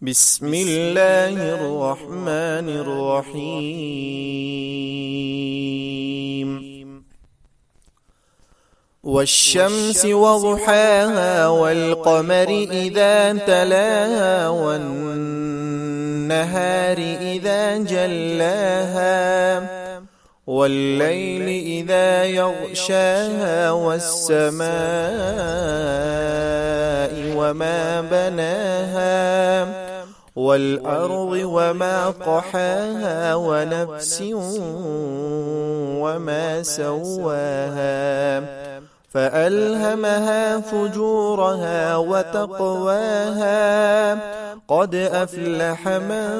بسم الله الرحمن الرحيم والشمس وضحاها والقمر إذا تلاها والنهار إذا جلاها والليل إذا يغشاها والسماء وما بناها والأرض وما طحاها ونفس وما سواها فألهمها فجورها وتقواها قد أفلح من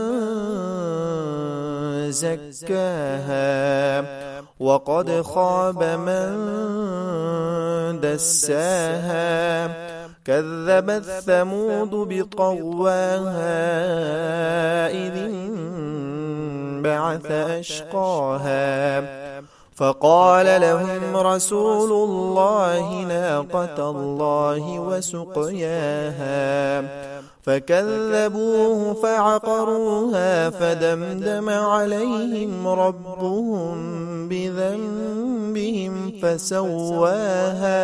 زكاها وقد خاب من دساها كذبت ثمود بطغواها إذ انبعث أشقاها فقال لهم رسول الله ناقة الله وسقياها فكذبوه فعقروها فدمدم عليهم ربهم بذنبهم فسواها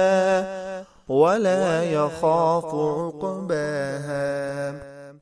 ولا يخاف عقباها.